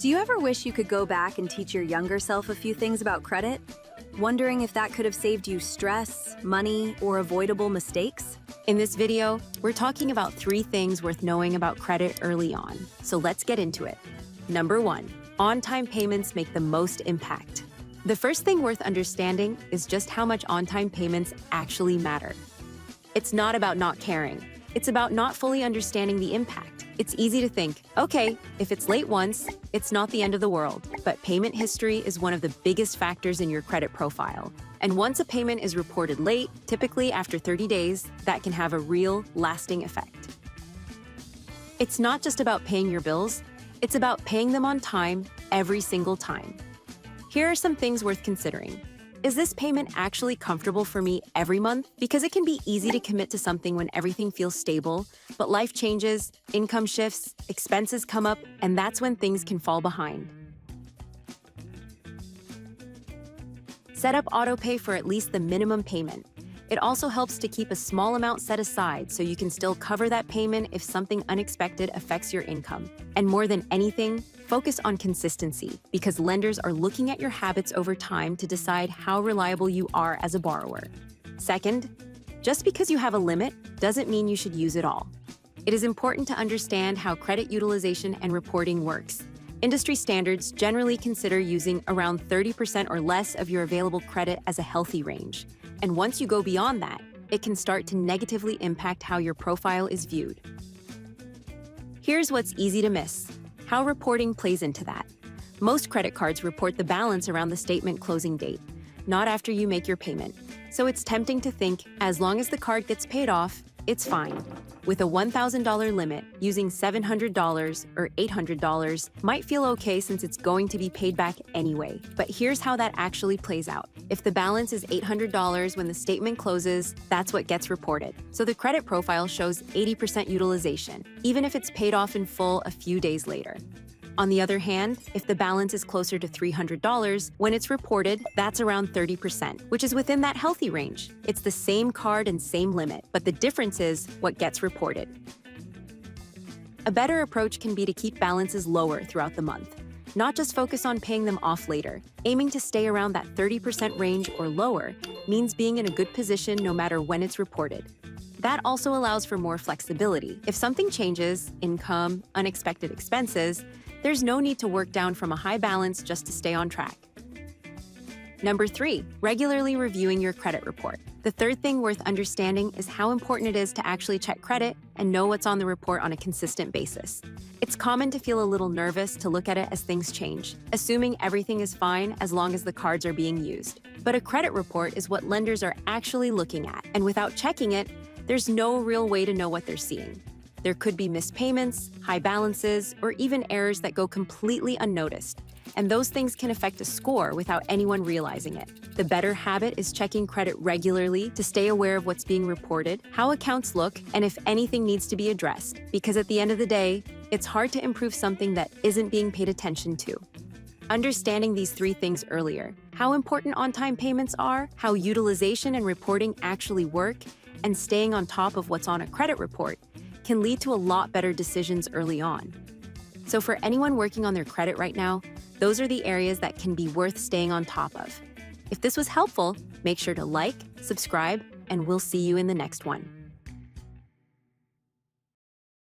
Do you ever wish you could go back and teach your younger self a few things about credit? Wondering if that could have saved you stress, money, or avoidable mistakes? In this video, we're talking about 3 things worth knowing about credit early on. So let's get into it. Number 1, on-time payments make the most impact. The first thing worth understanding is just how much on-time payments actually matter. It's not about not caring. It's about not fully understanding the impact. It's easy to think, okay, if it's late once, it's not the end of the world. But payment history is one of the biggest factors in your credit profile. And once a payment is reported late, typically after 30 days, that can have a real, lasting effect. It's not just about paying your bills, it's about paying them on time every single time. Here are some things worth considering. Is this payment actually comfortable for me every month? Because it can be easy to commit to something when everything feels stable, but life changes, income shifts, expenses come up, and that's when things can fall behind. Set up autopay for at least the minimum payment. It also helps to keep a small amount set aside so you can still cover that payment if something unexpected affects your income. And more than anything, focus on consistency, because lenders are looking at your habits over time to decide how reliable you are as a borrower. Second, just because you have a limit doesn't mean you should use it all. It is important to understand how credit utilization and reporting works. Industry standards generally consider using around 30% or less of your available credit as a healthy range. And once you go beyond that, it can start to negatively impact how your profile is viewed. Here's what's easy to miss: how reporting plays into that. Most credit cards report the balance around the statement closing date, not after you make your payment. So it's tempting to think, as long as the card gets paid off, it's fine. With a $1,000 limit, using $700 or $800 might feel okay since it's going to be paid back anyway. But here's how that actually plays out. If the balance is $800 when the statement closes, that's what gets reported. So the credit profile shows 80% utilization, even if it's paid off in full a few days later. On the other hand, if the balance is closer to $300, when it's reported, that's around 30%, which is within that healthy range. It's the same card and same limit, but the difference is what gets reported. A better approach can be to keep balances lower throughout the month, not just focus on paying them off later. Aiming to stay around that 30% range or lower means being in a good position no matter when it's reported. That also allows for more flexibility. If something changes, income, unexpected expenses, there's no need to work down from a high balance just to stay on track. Number 3, regularly reviewing your credit report. The third thing worth understanding is how important it is to actually check credit and know what's on the report on a consistent basis. It's common to feel a little nervous to look at it as things change, assuming everything is fine as long as the cards are being used. But a credit report is what lenders are actually looking at, and without checking it, there's no real way to know what they're seeing. There could be missed payments, high balances, or even errors that go completely unnoticed. And those things can affect a score without anyone realizing it. The better habit is checking credit regularly to stay aware of what's being reported, how accounts look, and if anything needs to be addressed. Because at the end of the day, it's hard to improve something that isn't being paid attention to. Understanding these 3 things earlier, how important on-time payments are, how utilization and reporting actually work, and staying on top of what's on a credit report, can lead to a lot better decisions early on. So for anyone working on their credit right now, those are the areas that can be worth staying on top of. If this was helpful, make sure to like, subscribe, and we'll see you in the next one.